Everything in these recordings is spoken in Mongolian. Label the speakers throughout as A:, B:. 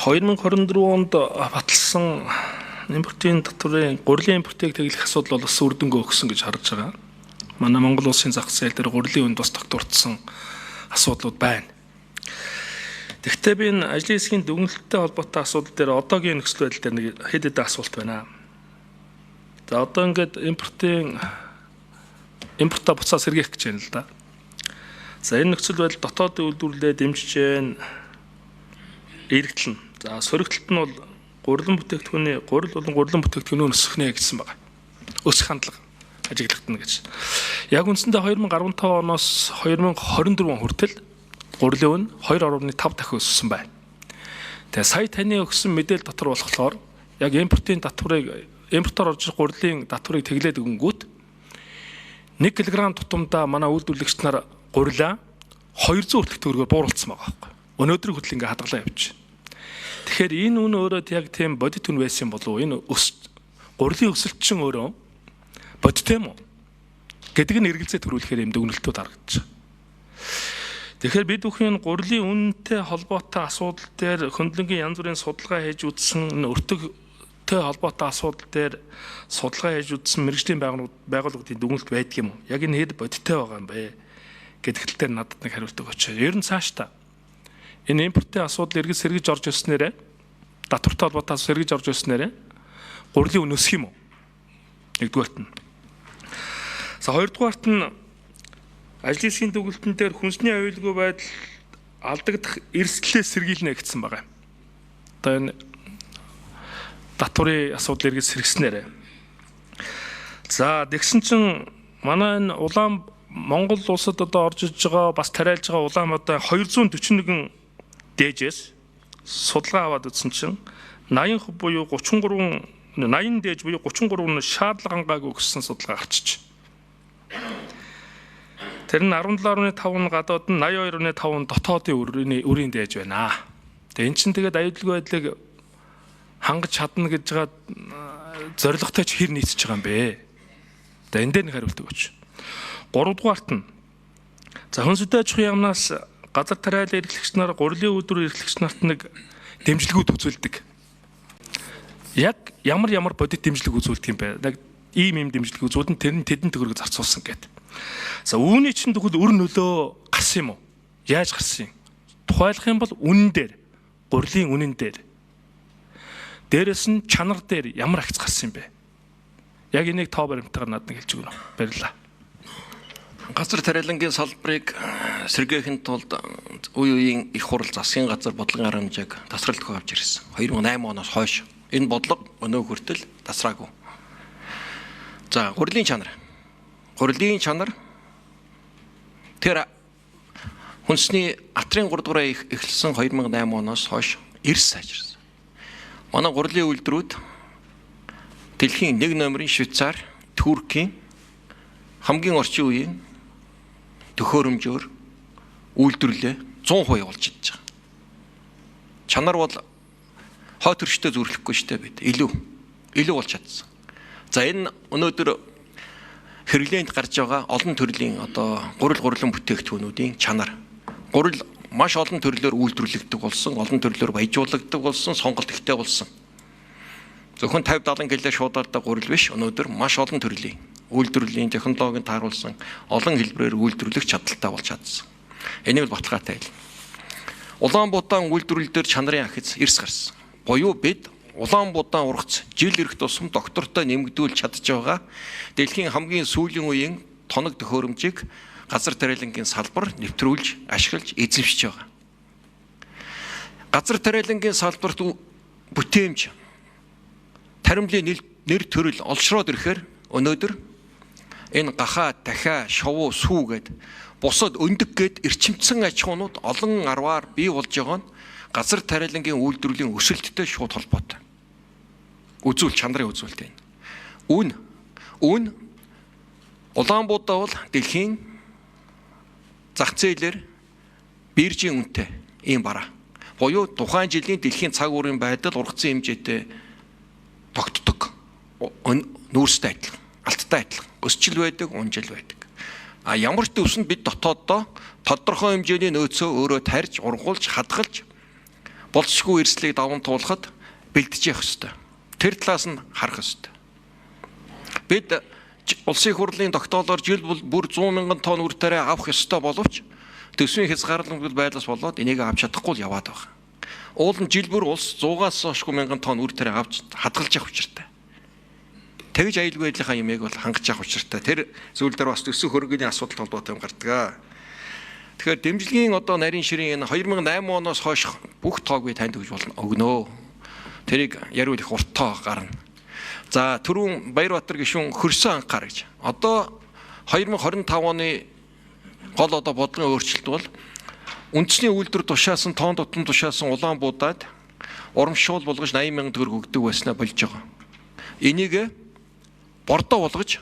A: 2024 онд баталсан импортын татварын гурилын импортыг тэглэх асуудал бол бас үр дүнгээ өгсөн гэж харж байгаа. Манай Монгол улсын зах зээл дээр гурилын үнд бас тогтворцсон асуудлууд байна. Тэгэхдээ би энэ ажлын хэсгийн дүгнэлттэй холбоотой асуудал дээр одоогийн нөхцөл байдал дээр нэг хэд хэдэн асуулт байна. За одоо ингээд импортоо буцаа сэргээх гэж байна л да. За энэ нөхцөл байдал дотоодын үйлдвэрлэлээ дэмжиж байна. Эргэлтэлнэ. За сөрөгтөлт нь бол гурилан бүтээгдэхүүний гурилан бүтээгдэхүүнөө өсгөхнэ гэсэн байна. Өсөх хандлага ажиглагдана гэж. Яг үндсэндээ 2015 оноос 2024 он хүртэл гурилын үн 2.5 дахин өссөн байна. Тэгээ сая таны өгсөн мэдээлэл дотор болохоор яг импортын татварыг импортоор орж гурилын татварыг тэглээд өгөнгүүт 1 кг тутамдаа манай үйлдвэрлэгч нар гурилаа 200 хүртэлх төгрөгөөр бууруулсан байгаа байхгүй. Өнөөдрийг хүртэл ингээ хадгалаа явчих. Тэгэхээр энэ үн өөрөө яг тийм бодит үн байсан болов уу? Энэ гурилын өсөлт чинь өөрөө бодит юм уу? Гэдэг нь эргэлзээ төрүүлэхээр юм дүгнэлтүүд харагдаж байна. Тэгэхээр бид бүхэн гурилын үнэтэй холбоотой асуудал дээр хөндлөнгийн янз бүрийн судалгаа хийж үзсэн, өртөгтэй холбоотой асуудал дээр судалгаа хийж үзсэн мэргэжлийн байгууллагуудын дүгнэлт байдаг юм уу? Яг энэ хэд бодиттой байгаа юм бэ? Гэдэгт дээр надад нэг хариулт өгөөч. Ер нь цаашдаа энэ импортын асуудал эргэж сэргэж орж ирснээрээ татвартай холбоотой сэргэж орж ирснээрээ гурилын үн өсөх юм уу? Нэгдүгээрт нь. За хоёрдугаарт нь ажлын хэсгийн дүгнэлтэн дээр хүнсний аюулгүй байдал алдагдах эрсдлээс сэргийлнэ гэсэн байгаа. Одоо энэ татварын асуудал эргэж сэргснээрээ. За тэгсэн чинь манай энэ улаан Монгол улсад одоо орж иж байгаа бас тариалж байгаа улаан одоо 241 дээжээс судалгаа аваад үзсэн чинь 80% буюу 80 дээж буюу 33 шаардлага хангаагүй гэсэн судалгаа гарчиж. Тэр нь 17.5 нь гадаад нь 82.5 дотоодын үрийн дээж байна. Тэгээ эн чинь тэгээд аюулгүй байдлыг хангаж чадна гэж байгаа зорилготой ч хэр нийцэж байгаа юм бэ? Тэгээ энэ дээр нэг хариулт өгөөч. 3 дугаарт нь за хүнсүдэ аж ахуйн яамнаас газар тариалан эрхлэгч нар гурилын үйлдвэр эрхлэгч нарт нэг дэмжлэгүүд үзүүлдэг. Яг ямар бодит дэмжлэг үзүүлдэг юм бэ? Яг ийм дэмжлэг үзүүлэн тэр нь тэдэн төгрөг зарцуулсан гэдэг. За үүний чинь тэгвэл өр нөлөө гарсан юм уу? Яаж гарсан юм? Тухайлах юм бол үнэн дээр, гурилын үнэн дээр. Дээрээс нь чанар дээр ямар агц гарсан юм бэ? Яг энийг тоо баримтайгаар надад нэг хэлж өгнө. Баярлалаа.
B: Газар тариалангийн салбарыг сэргээхин тулд үе үеийн их хурал засгийн газар бодлогын арга хэмжээг тасралтгүй авч ирсэн. 2008 оноос хойш энэ бодлого өнөө хүртэл тасраагүй. За гурилын чанар. Гурилын чанар тэр хүнсний атрын 3 дугаараа эхэлсэн 2008 оноос хойш эрс сайжирсан. Манай гурилын үйлдвэрүүд дэлхийн 1 номерын Швейцар, Туркийн хамгийн орчин үеийн төхөөрөмжөөр үйлдвэрлэлээ 100% явуулж чадж байгаа. Чанар бол хойд төрштэй зүрлэхгүй штэ бид. Илүү болж чадсан. За энэ өнөөдөр хэрэглээнд гарч байгаа олон төрлийн одоо гурилан бүтээгдэхүүнүүдийн чанар. Гурил маш олон төрлөөр үйлдвэрлэгддэг болсон, олон төрлөөр баяжуулагддаг болсон, сонголт ихтэй болсон. Зөвхөн 50-70 кг шуудардаг гурил биш, өнөөдөр маш олон төрлийн үйлдвэрлэлийн технологийн тааруулсан олон хэлбэрээр үйлдвэрлэх чадaltaй болж чадсан. Энийг бол баталгаатай хэл. Улаанбуудaan үйлдвэрлэл дээр чанарын ахиц эрс гарсан. Буюу бид Улаанбуудaan ургац жил ирэх тусам доктортой нэмэгдүүлж чадж байгаа дэлхийн хамгийн сүүлийн үеийн тоног төхөөрөмжийг газар тариалангийн салбар нэвтрүүлж ашиглаж эзэмшиж байгаа. Газар тариалангийн салбарт бүтээмж таримлын нэр төрөл олшроод ирэхээр өнөөдөр энэ гахаа, дахиа, шовуу, сүү гэд бусад өндөг гэд эрчимцэн аж ахуйнууд олон арваар бий болж байгаа нь газар тариалангийн үйлдвэрлэлийн өсөлттэй шууд холбоотой. Чанарын үзүүлэлт энэ. Үн Улаанбуудаа бол дэлхийн зах зээлээр биржийн үнэтэй ийм бараа. Буюу тухайн жилийн дэлхийн цаг уурын байдал ургацсан хэмжээтэй тогтдог. Нүүрстэй адилхан, алттай адилхан, өсчил байдаг, унжил байдаг. Ямар ч төсөнд бид дотооддоо тодорхой хэмжээний нөөцөө өөрөө тарьж, ургуулж, хадгалж болцсогүй эрсдлийг даван туулахад бэлдэж явах ёстой. Тэр талаас нь харах ёстой. Бид улсын хурлын тогтоолоор жил бүр 100 мянган тонн үр тариа авах ёстой боловч төсвийн хязгаарлалт байдлаас болоод энийг авч чадахгүй л яваад байгаа. Уул нь жил бүр улс 100-аас хойшгүй мянган тонн үр тариа авч хадгалж явах учиртай. Тэгж аюулгүй байдлынхаа юмыг бол хангаж явах учиртай. Тэр зүйл дээр бас төсөв хөрөнгөний асуудал холбоотой юм гардаг. Тэгэхээр дэмжлэгийн одоо нарийн ширийн энэ 2008 оноос хойш бүх тоог би танд өгж өгнө. Тэрийг яриул их уртаа гарна. За түрүүн Баярбаатар гишүүн хөрсөн анхаар гэж. Одоо 2025 оны гол одоо бодлогын өөрчлөлт бол үндэсний үйлдвэр тушаасан, тоон дотн тушаасан Улаанбуудад урамшуул болгож 80 мянган төгрөг өгдөг байснаа болж байгаа. Энийг бордоо болгож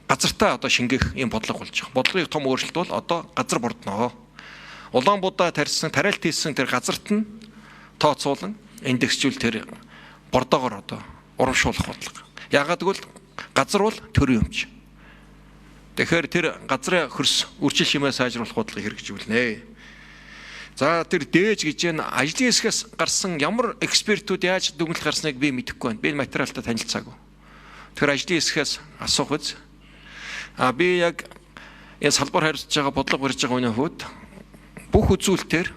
B: газартаа одоо шингээх юм бодлого болж байгаа. Бодлогын том өөрчлөлт бол одоо газар бордноо. Улаанбуудаа тарьсан, тариалт хийсэн тэр газарт нь тооцоолон индексжүүл тэр бордоогоор одоо урамшуулах бодлого. Яагаад гэвэл газар бол төрийн өмч. Тэгэхээр тэр газрын хөрс үржил шимээ сайжруулах бодлогыг хэрэгжүүлнэ. За тэр дээж гэж энэ ажлын хэсгээс гарсан ямар экспертүүд яаж дүгнэлт гарсныг би мэдэхгүй байна. Би материалтай танилцаагүй. Тэр ажлын хэсгээс асуух үз. Би яг энэ салбар харьцаж байгаа бодлого барьж байгаа хүний хувьд бүх үзүүлэлтээр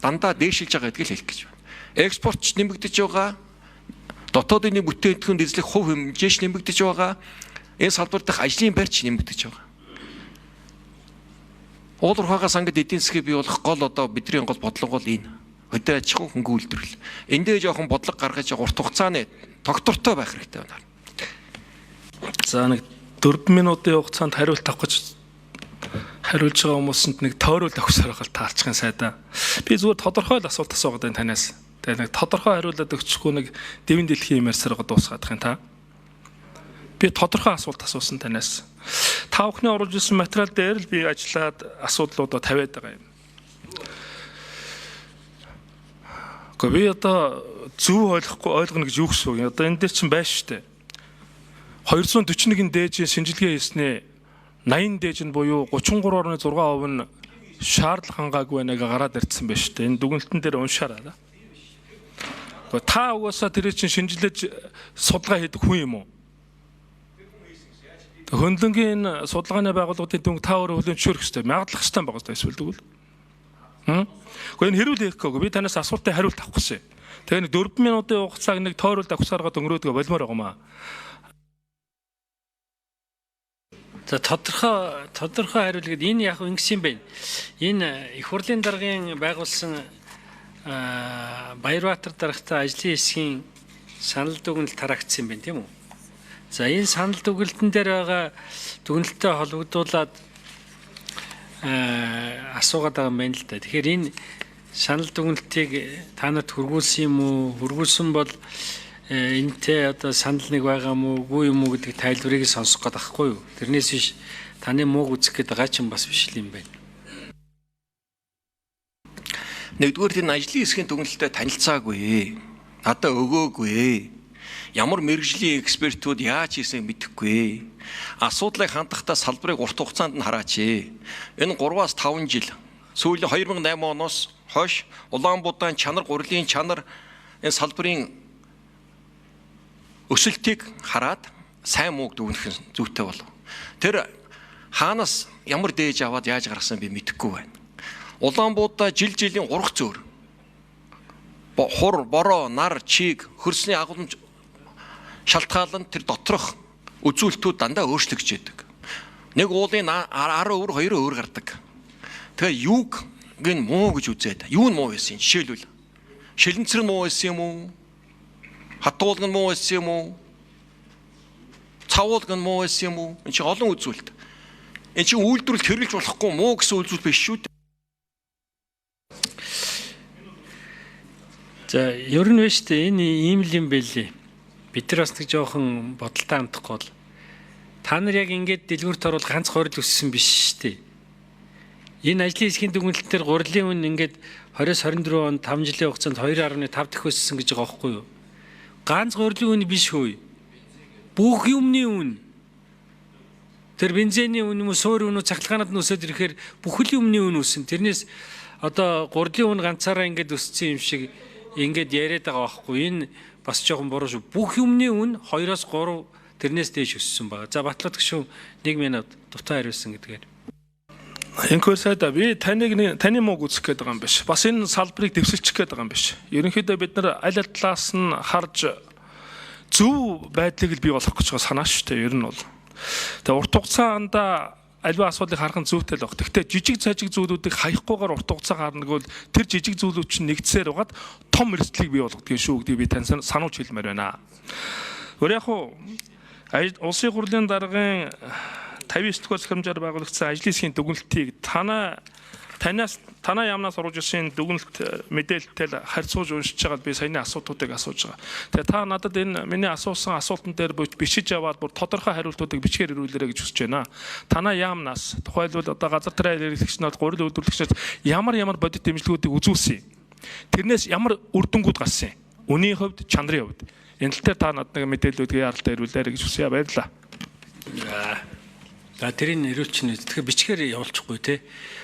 B: дандаа дээшилж байгаа гэдгийг хэлэх гэж байна. Экспортч нэмэгдэж байгаа, дотоодын бүтээгдэхүүн эзлэх хувь хэмжээч нэмэгдэж байгаа, энэ салбар дахь ажлын байрч нэмэгдэж байгаа. Уулуур хагас ангид эдийн засгийг бий болох гол одоо бидний гол бодлого бол энэ. Хөдөө аж ахуйн хөнгө үйлдвэрлэл. Эндээ жоохон бодлого гаргаж урт хугацааны тогтвортой байх хэрэгтэй байна.
A: За нэг 4 минутын хугацаанд хариулт авах гэж хариулж байгаа хүмүүсэнд нэг тойрол өгсөөр гал таалчихын сайдаа. Би зүгээр тодорхой л асуулт асуугаад байна танаас. Тэгээ нэг тодорхой хариулаад өгчихгүй нэг дэвэн дэлхийн юмар сарга дуусгаад их юм та. Би тодорхой асуулт асуусан танаас. Та бүхний оруулж ирсэн материал дээр л би ажиллаад асуудлуудаа тавиад байгаа юм. Гэхдээ би одоо зөв ойлгоно гэж юу гэсэн үг. Одоо энэ дээр чинь байна шүү дээ. 241 дээжийн шинжилгээ хийснээр 80 дээж нь буюу 33.6% нь шаардлага хангаагүй байгааг гараад ирсэн байна шүү дээ. Энэ дүгнэлтэн дээр уншаарай. Та угаасаа тэр чинь шинжилж судалгаа хийдэг хүн юм уу? Хөндлөнгийн судалгааны байгууллагуудын дүнг та өөрөө хүлээн зөвшөөрөх хэрэгтэй. Мягадлах хэрэгтэй байгаа гэсэн эсвэл тэгвэл. Гэхдээ энэ хэрүүл хийхгүй. Би танаас асуултын хариулт авах гэсэн. Тэгээ нэг 4 минутын хугацааг нэг тойролд авахсараад өнгөрөөдгөө болмоор байгаа юм аа.
C: За тодорхой хариулт гэдэг энэ яг ингэсэн юм байна. Энэ их хурлын даргын байгуулсан Баярбаатар даргатай ажлын хэсгийн санал дүгнэлт тараагдсан юм байна тийм үү? За энэ санал дүгнэлтэн дээр байгаа дүгнэлттэй холбогдуулаад асуугаад байгаа юм байна л да. Тэгэхээр энэ санал дүгнэлтийг та нарт хургуулсан юм уу? Хургуулсан бол энэтэй одоо санал нэг байгаа мó үгүй юм уу гэдэг тайлбарыг сонсох гээд байхгүй юу? Тэрнээс биш таны мууг үзэх гээд байгаа ч юм бас биш юм байна.
B: Нэгдүгээр энэ ажлын хэсгийн дүгнэлтэд танилцаагүй. Надад өгөөгүй. Ямар мэрэгжлийн экспертүүд яаж хийснийг мэдэхгүй. Асуудлыг хандахдаа салбарыг урт хугацаанд нь хараач. Энэ 3-5 жил сүүлийн 2008 оноос хойш Улаанбуудын чанар, гурилын чанар энэ салбарын өсөлтийг хараад сайн мууг дүгнэх зүйтэй болов. Тэр хаанаас ямар дээж аваад яаж гаргасан би мэдэхгүй байна. Улаанбуудаа жилийн урах зөөр. Хур, бороо, нар, чиг, хөрсний агуулмж шалтгаалan тэр доторх үзүүлэлтүүд дандаа өөрчлөгдөж байдаг. Нэг уулын 10 өөр 2 өөр гардаг. Тэгээ юуг гин муу гэж үзээд юу нь муу байсан юм жишээлбэл шилэнцэр муу байсан юм уу? Хатуулг нь муу байсан юм уу? Цавуулг нь муу байсан юм уу? Энд чинь олон үзүүлэлт. Энд чинь үйлдвэрлэлд хэрэглэж болохгүй муу гэсэн үйлдэл биш шүү дээ.
C: За ер нь биш дээ энэ ийм л юм байлээ. Бид нар бас нэг жоохон бодолтой амтахгүй бол та нар яг ингээд дэлгүүрт оруулах ганц хорил өссөн биш шүү дээ. Энэ ажлын хэсгийн дүгнэлтээр гурилын үн ингээд 20-24 онд 5 жилийн хугацаанд 2.5 дахь өссөн гэж байгаа байхгүй юу? Ганц гурилын үн биш хөөе. Бүх юмны үн. Тэр бензиний үн юм уу, суур үн үү, цахилгаанууд нь өсөд ирэхээр бүхэл юмны үн өссөн. Тэрнээс одоо гурилын үн ганцаараа ингээд өссөн юм шиг ингээд яриад байгаа байхгүй. Энэ бас жоохон буруу шүү. Бүх юмны үн 2-3 тэрнээс дээш өссөн байна. За Батлаад гүшүүн 1 минут дутаа хариулсан гэдгээр.
A: Энэхүү сайда би таны мууг үзэх гээд байгаа юм биш. Бас энэ салбарыг дэвсэлчих гээд байгаа юм биш. Ерөнхийдөө бид нар аль талаас нь харж зөв байдлыг л бий болгох гэж байгаа санаа шүү дээ. Ер нь бол. Тэгээ урт хугацаанд альва асуудлыг харах нь зүйтэй л баг. Гэхдээ жижиг цажиг зүйлүүдийг хаяггүйгээр урт хугацаа гарна гэвэл тэр жижиг зүйлүүд чинь нэгдсээр угаад том эрсдлийг бий болгодог шүү гэдгийг би тань сануулж хэлмээр байна. Өөр яг уу улсын хурлын даргын 59 дугаар захирамжаар байгуулагдсан ажлын хэсгийн дүгнэлтийг танаа яамнаас оруулж ирсэн дүгнэлт мэдээлэлтэй харьцуулж уншиж байгаад би саяны асуултуудыг асууж байгаа. Тэгээ та надад энэ миний асуусан асуултан дээр бичиж аваад бүр тодорхой хариултуудыг бичгээр ирүүлээрэй гэж хүсэж байна. Танаа яамнаас тухайлбал одоо газар тариалан эрхлэгчнүүд, гурил үйлдвэрлэгчнүүд ямар бодит дэмжлэгүүдийг үзүүлсэн. Тэрнээс ямар үр дүнгууд гарсан. Үнийн хувьд, чанарын хувьд. Энэ тал дээр та надад нэг мэдээллүүдийг яаралтай ирүүлээрэй гэж хүсье. Баярлалаа.
C: За тэрийг нэрүүлчихнэ. Тэгэхээр бичгээр явуулчихгүй те.